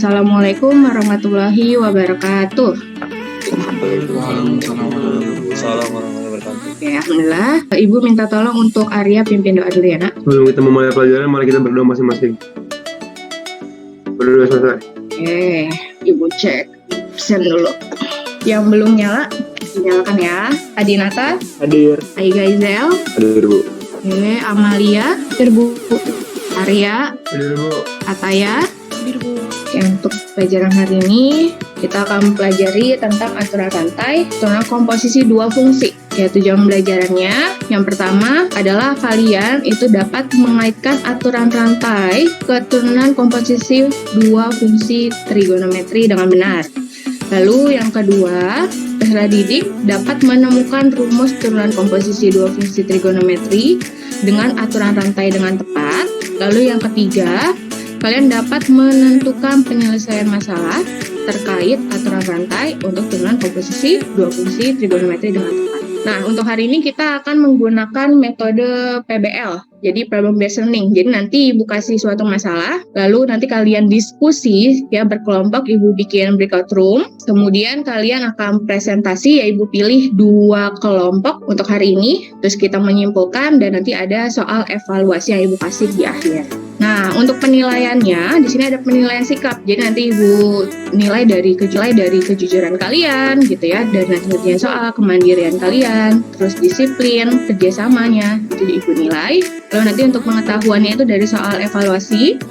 Assalamualaikum warahmatullahi wabarakatuh. Waalaikumsalam warahmatullahi wabarakatuh. Oke, alhamdulillah. Ibu minta tolong untuk Arya pimpin doa dulu ya, Nak. Sebelum kita memulai pelajaran, mari kita berdoa masing-masing. Berdoa selesai. Oke, Ibu cek absen dulu. Yang belum nyala, dinyalakan ya. Adinata, Hadir. Aiga Izel, Hadir, Bu. oke, Amalia, hadir Bu. Arya, Hadir, Bu. Ataya, hadir Bu. Oke, untuk pelajaran hari ini kita akan mempelajari tentang aturan rantai, turunan komposisi dua fungsi. Yaitu jam belajarannya. Yang pertama adalah kalian itu dapat mengaitkan aturan rantai ke turunan komposisi dua fungsi trigonometri dengan benar. Lalu yang kedua, peserta didik dapat menemukan rumus turunan komposisi dua fungsi trigonometri dengan aturan rantai dengan tepat. Lalu yang ketiga, kalian dapat menentukan penyelesaian masalah terkait aturan rantai untuk turunan komposisi dua fungsi trigonometri dengan tepat. Nah, untuk hari ini kita akan menggunakan metode PBL, jadi problem based learning. Jadi nanti Ibu kasih suatu masalah, lalu nanti kalian diskusi ya berkelompok, Ibu bikin breakout room, kemudian kalian akan presentasi ya Ibu pilih dua kelompok untuk hari ini, terus kita menyimpulkan dan nanti ada soal evaluasi yang Ibu kasih di akhir. Nah, untuk penilaiannya, di sini ada penilaian sikap. Jadi nanti Ibu nilai dari kejujuran kalian, gitu ya, dan nanti soal kemandirian kalian, terus disiplin, kerjasamanya, itu Ibu nilai. Lalu nanti untuk pengetahuannya itu dari soal evaluasi.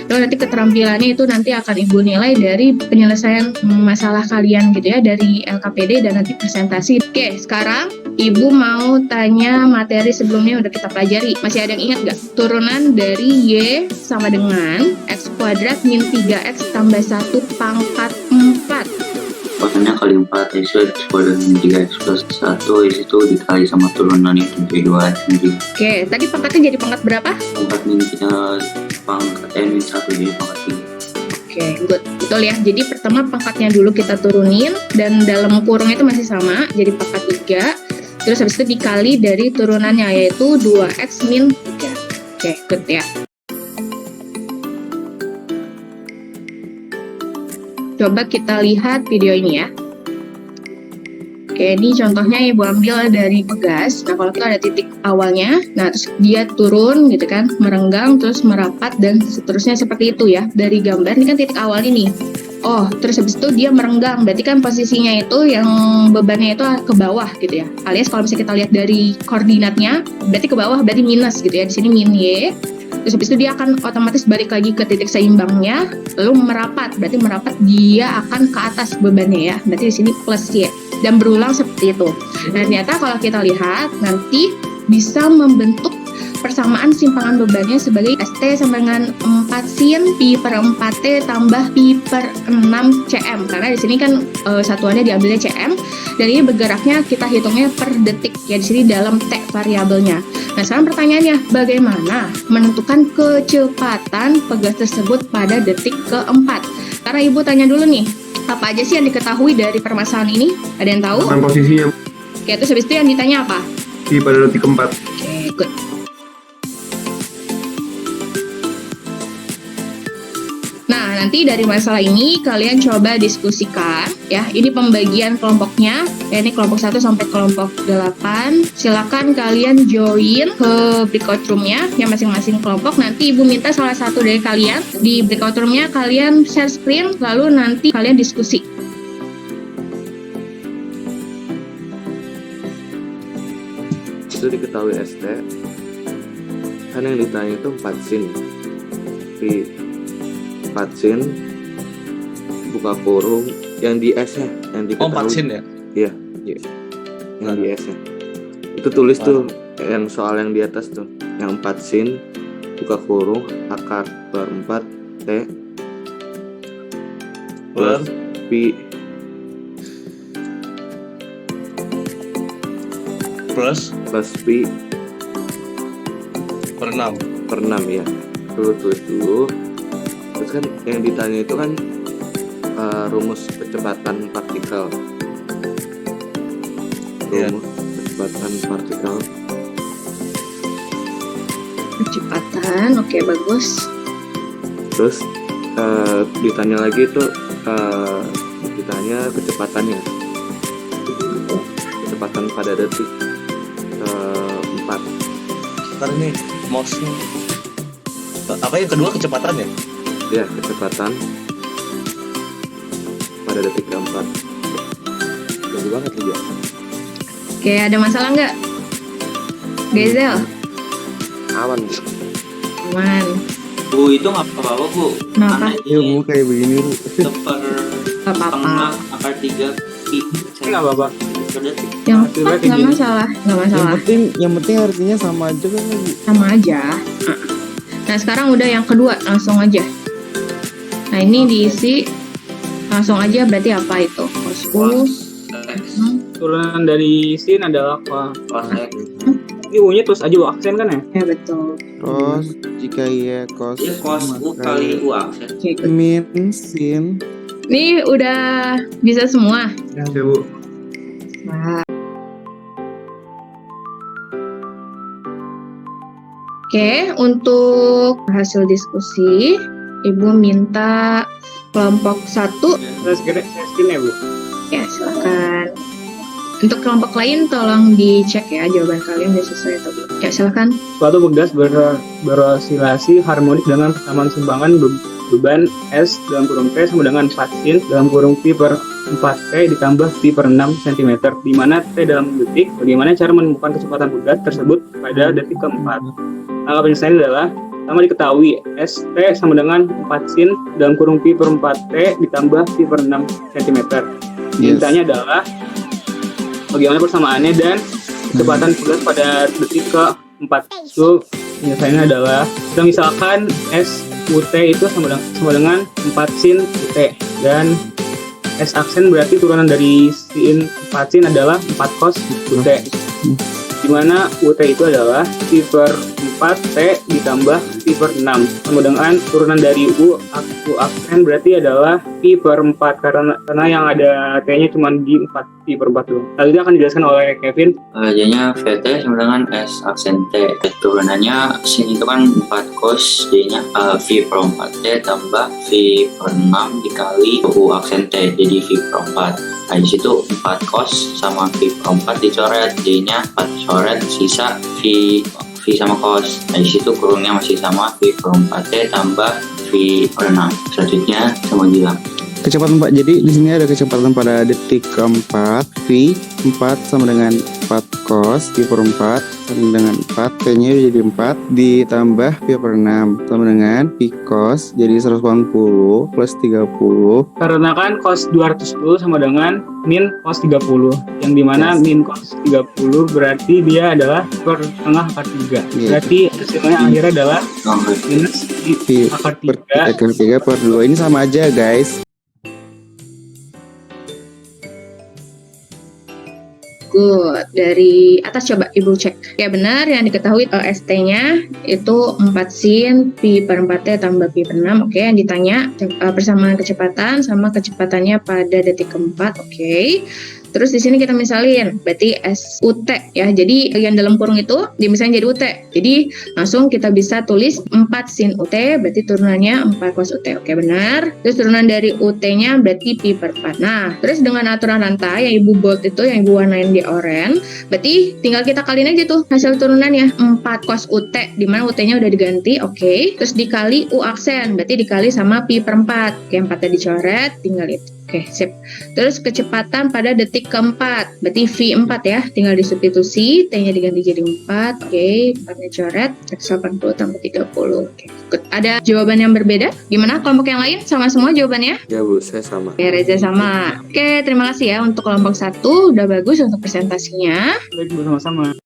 Lalu nanti keterampilannya itu nanti akan Ibu nilai dari penyelesaian masalah kalian, gitu ya, dari LKPD dan nanti presentasi. Oke, sekarang Ibu mau tanya materi sebelumnya udah kita pelajari. Masih ada yang ingat nggak? Turunan dari Y sama dengan X kuadrat min 3X tambah 1 pangkat 4. Pangkatnya kali 4, X kuadrat min 3X plus 1, itu dikali sama turunan itu dari 2X min 3. Oke, tadi pangkatnya jadi pangkat berapa? Pangkat min 1 jadi pangkat 3. Oke, good. Betul ya. Jadi pertama pangkatnya dulu kita turunin dan dalam kurungnya itu masih sama, jadi pangkat 3. Terus habis itu dikali dari turunannya yaitu 2X min 3. Oke, good ya. Coba kita lihat video ini ya. Oke, ini contohnya Ibu ambil dari pegas. Nah, kalau kita ada titik awalnya, nah terus dia turun gitu kan, merenggang, terus merapat, dan seterusnya seperti itu ya. Dari gambar, ini kan titik awal ini. Oh, terus habis itu dia merenggang, berarti kan posisinya itu yang bebannya itu ke bawah gitu ya. Alias kalau misalnya kita lihat dari koordinatnya, berarti ke bawah, berarti minus gitu ya. Di sini min Y. Terus habis itu dia akan otomatis balik lagi ke titik seimbangnya, lalu merapat, berarti merapat dia akan ke atas bebannya ya. Berarti di sini plus Y. Dan berulang seperti itu. Dan ternyata kalau kita lihat, nanti bisa membentuk persamaan simpangan bebannya sebagai ST sama dengan 4 sin Pi per 4T tambah Pi per 6 cm. Karena di sini kan satuannya diambilnya cm, dan ini bergeraknya kita hitungnya per detik ya, di sini dalam T variabelnya. Nah, sekarang pertanyaannya, bagaimana menentukan kecepatan pegas tersebut pada detik keempat? Karena Ibu tanya dulu nih, apa aja sih yang diketahui dari permasalahan ini? Ada yang tahu? Tentang posisinya, Oke, terus habis itu yang ditanya apa? di pada detik keempat. Oke, good. Nah, nanti dari masalah ini kalian coba diskusikan ya. Ini pembagian kelompoknya. Ya, ini kelompok 1 sampai kelompok 8. Silakan kalian join ke breakout room-nya ya, masing-masing kelompok. Nanti Ibu minta salah satu dari kalian di breakout room-nya kalian share screen, lalu nanti kalian diskusi. Itu diketahui ST kan yang ditanya itu 4 sin di 4 sin buka kurung yang di S nya yang diketahui 4 sin ya? Iya yang di S nya itu tulis tuh yang soal yang di atas tuh yang 4 sin buka kurung akar per 4 T plus Pi Plus Pi per 6. per 6 ya. Tulis dulu. Terus kan yang ditanya itu kan rumus kecepatan partikel. Rumus kecepatan partikel. Kecepatan, oke bagus. Terus ditanya lagi itu ditanya kecepatannya, kecepatan pada detik 4. Ntar ini mouse-nya. Apa yang kedua kecepatannya? Ya, kecepatan pada detik keempat. Bagus banget juga. Oke, ada masalah nggak? Gezel? Aman, Bu. Aman. Bu, itu nggak apa-apa, Bu. Kenapa? Karena Ya ini Bu, kayak begini Bu. seper Gak apa-apa. setengah akar 3 pi. Nggak apa-apa. Per detik. Yang Hasilnya empat kayak nggak gini. masalah, nggak masalah. Yang penting artinya sama aja kan Bu. Sama aja. Nah, sekarang udah yang kedua, langsung aja. Nah, ini diisi langsung aja, berarti apa itu? Cos U. Turunan dari sin adalah apa? Cos X. Ini U-nya terus aja U aksen kan ya? Ya, betul. Cos, jika iya cos. Ya cos U kali U aksen. Oke, good. Min, sin. Ini udah bisa semua. Ya Bu. Nah. Oke, untuk hasil diskusi, Ibu minta kelompok 1. Saya screen ya, Bu. Ya, silakan. Untuk kelompok lain tolong dicek ya jawaban kalian udah sesuai atau belum. Ya, silakan. Suatu gas berosilasi harmonik dengan persamaan sumbangan beban S dalam kurung T sama dengan 4 sin dalam kurung pi per 4T ditambah pi per 6 cm, di mana T dalam detik. Bagaimana cara menemukan kecepatan gas tersebut pada detik keempat? Angka penyelesaian adalah pertama diketahui ST sama dengan 4 sin dalam kurung pi per 4T ditambah pi per 6 cm. Mintanya adalah bagaimana persamaannya dan kecepatan gas pada detik keempat. So, penyelesaiannya adalah kita misalkan S UT itu sama dengan 4 sin UT, dan S aksen berarti turunan dari sin 4 sin adalah 4 cos UT, di mana UT itu adalah pi per 4T ditambah pi per 6 sama dengan turunan dari U aksen berarti adalah pi per 4 karena yang ada T-nya cuma di 4 pi per 4 doang. Lalu itu akan dijelaskan oleh Kevin. Jadinya VT sama dengan S aksen T. Turunannya sin itu kan 4 cos, jadinya V per 4T tambah V per 6 dikali U aksen T, jadi V per 4. Nah, di situ 4 cos sama V per 4 dicoret, jadinya 4 coret, sisa V sama cos. Nah, di situ kurungnya masih sama V per 4T tambah V per 6. Selanjutnya sama juga. Kecepatan 4. Jadi di sini ada kecepatan pada detik keempat. V 4 sama dengan 4 cos pi per 4 sama dengan 4, T-nya jadi 4 ditambah pi per 6 sama dengan pi cos jadi 180 plus 30. Karena kan cos 210 sama dengan min cos 30, yang dimana min cos 30 berarti dia adalah per tengah akar 3. Iya. Berarti hasilnya akhirnya adalah minus Pi akar per 3. akar 3 per 2. Ini sama aja guys. Good. Dari atas coba Ibu cek. Ya benar, yang diketahui ST-nya itu 4 sin pi per 4T tambah pi per 6. Oke, yang ditanya persamaan kecepatan sama kecepatannya pada detik keempat. Oke. Terus di sini kita misalin, berarti SUT ya. Jadi yang dalam kurung itu dimisalin jadi UT. Jadi langsung kita bisa tulis 4 sin UT, berarti turunannya 4 cos UT. Oke, benar. Terus turunan dari UT-nya berarti pi per 4. Nah, terus dengan aturan rantai yang Ibu bold itu, yang Ibu warnain di oranye, berarti tinggal kita kaliin aja tuh hasil turunannya 4 cos UT, di mana UT-nya udah diganti. Oke. Terus dikali U aksen, berarti dikali sama pi per 4. Oke, 4-nya dicoret, tinggal itu. Oke, sip. Terus kecepatan pada detik keempat, berarti V4 ya, tinggal disubstitusi, T-nya diganti jadi 4, oke, 4-nya coret, 180 tambah 30, oke. Good. Ada jawaban yang berbeda? Gimana kelompok yang lain? Sama semua jawabannya? Ya Bu, saya sama. Oke, Reza sama. Oke, terima kasih ya untuk kelompok 1, udah bagus untuk presentasinya. Baik, bersama-sama.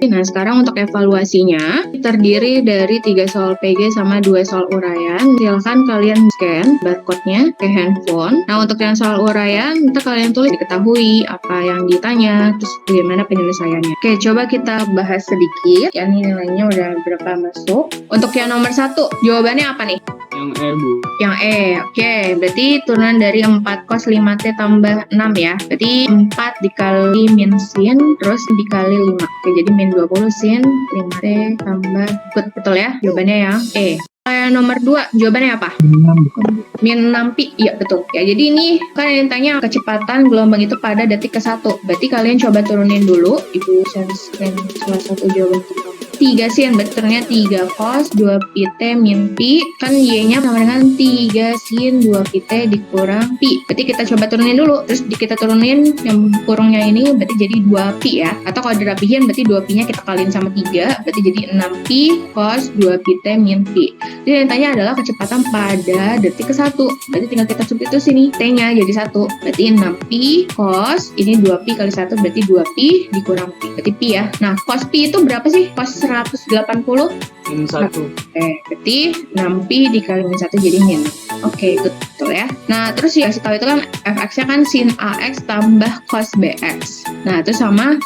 Nah, sekarang untuk evaluasinya terdiri dari 3 soal PG sama 2 soal uraian. Silahkan kalian scan barcode-nya ke handphone. Nah, untuk yang soal uraian, kita kalian tulis diketahui apa yang ditanya, terus bagaimana penyelesaiannya. Oke, coba kita bahas sedikit. Yang nilainya udah berapa masuk. Untuk yang nomor 1, jawabannya apa nih? Yang Yang E, Bu. Yang E, oke. Berarti turunan dari 4 cos 5T tambah 6 ya. Berarti 4 dikali min sin, terus dikali 5. Oke, jadi min 20 sin 5T tambah. Betul ya? Jawabannya yang E. Nomor 2, jawabannya apa? Min 6 pi. Iya, betul. Ya, jadi ini kan yang tanya kecepatan gelombang itu pada detik ke-1. Berarti kalian coba turunin dulu. Ibu share screen salah satu jawaban pertama. 3 sin, berarti turunnya 3 cos 2 pi t min pi. Kan y-nya sama dengan 3 sin 2 pi t dikurang pi. Berarti kita coba turunin dulu. Terus kita turunin yang kurungnya ini berarti jadi 2 pi ya. Atau kalau dirapihin berarti 2 pi-nya kita kaliin sama 3. Berarti jadi 6 pi cos 2 pi t min pi. Jadi yang tanya adalah kecepatan pada detik ke-1. Berarti tinggal kita substitusi nih, T-nya jadi 1. Berarti 6pi cos, ini 2pi kali 1 berarti 2pi dikurang pi. Berarti pi ya. Nah, cos pi itu berapa sih? Cos 180? Min 1. Berarti 6pi dikali min 1 jadi min. Oke, betul ya. Nah, terus ya kasih tahu itu kan fx-nya kan sin ax tambah cos bx. Nah, itu sama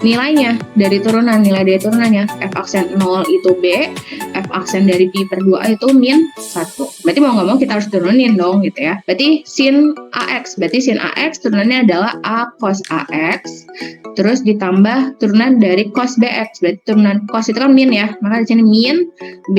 nilainya dari turunan, nilai dari turunannya f aksen 0 itu b, f aksen dari pi per 2a itu min 1. Berarti mau nggak mau kita harus turunin dong gitu ya. Berarti sin ax, berarti sin ax turunannya adalah a cos ax, terus ditambah turunan dari cos bx. Berarti turunan cos itu kan min ya, maka di sini min b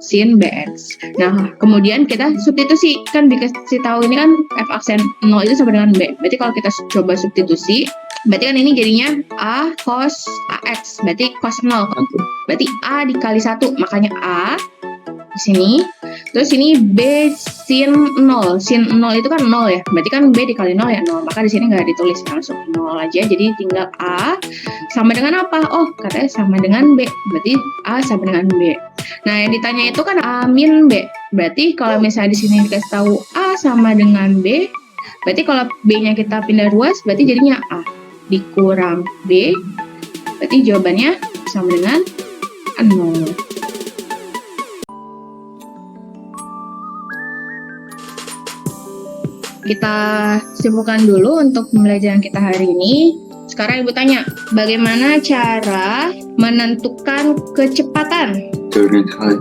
sin bx. Nah, kemudian kita substitusi, kan dikasih tahu ini kan f aksen 0 itu sama dengan b. Berarti kalau kita coba substitusi, berarti kan ini jadinya A cos AX, berarti cos 0. Berarti A dikali 1, makanya A di sini. Terus ini B sin 0. Sin 0 itu kan 0 ya. Berarti kan B dikali 0 ya 0. Maka di sini nggak ditulis, langsung 0 aja. Jadi tinggal A sama dengan apa? Oh, katanya sama dengan B. Berarti A sama dengan B. Nah, yang ditanya itu kan A min B. Berarti kalau misalnya di sini dikasih tahu A sama dengan B, berarti kalau B-nya kita pindah ruas, berarti jadinya A dikurang B, berarti jawabannya sama dengan 0. Kita simpulkan dulu untuk pembelajaran kita hari ini. Sekarang Ibu tanya, bagaimana cara menentukan kecepatan? Turunkan,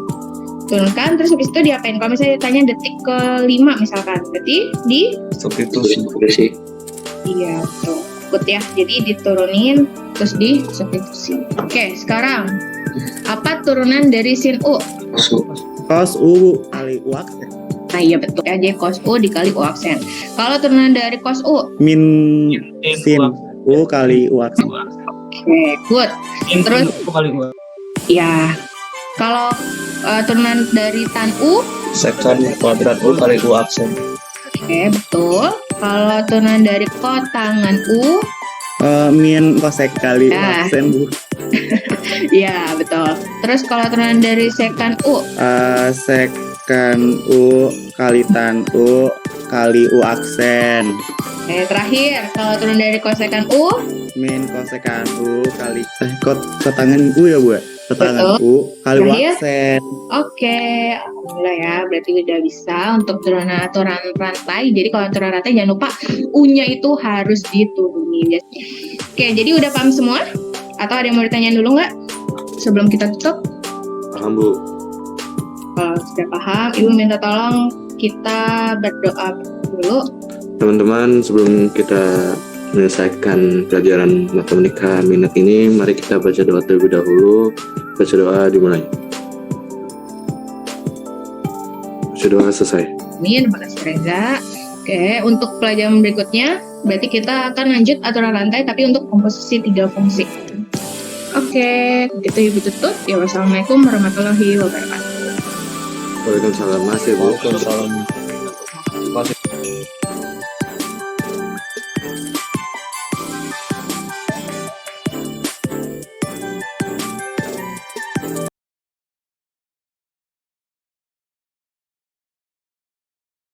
terus habis itu diapain? Kalau misalnya ditanya detik ke-5 misalkan, berarti di Substitusi. iya, tuh. Ya, jadi diturunin terus disubstitusi. Oke, sekarang apa turunan dari sin U? Cos U kali U aksen. Nah, iya betul ya, jadi cos U dikali U aksen. Kalau turunan dari cos U? Min sin U kali U aksen. Oke, good. Terus kali U. ya, kalau turunan dari tan U? Sekan kuadrat U kali U aksen. Oke, betul. Kalau turunan dari kotangan U? Min kosek kali U Ya. aksen, Bu. Ya, betul. Terus kalau turunan dari sekan U? Sekan U kali tan U kali U aksen. Oke, terakhir, kalau turunan dari kosekan U? Min kosekan U kali kotangan U ya, Bu? Kotangan Betul. U kali U Terakhir? aksen. Oke, alhamdulillah ya, berarti udah bisa untuk turunan rantai. Jadi kalau turunan rantai jangan lupa U-nya itu harus diturunin. Oke, jadi udah paham semua? Atau ada yang mau ditanyain dulu nggak? Sebelum kita tutup? Paham, Bu. Kalau sudah paham, Ibu minta tolong kita berdoa dulu. Teman-teman, sebelum kita menyelesaikan pelajaran matematika minat ini, mari kita baca doa terlebih dahulu. Baca doa dimulai. Baca doa selesai. Amin, terima kasih Reza. Oke, untuk pelajaran berikutnya, berarti kita akan lanjut aturan rantai, tapi untuk komposisi 3 fungsi. Oke, begitu Ibu tutup. Ya, wassalamualaikum warahmatullahi wabarakatuh. Waalaikumsalam, Mas, ya, Bu. Waalaikumsalam.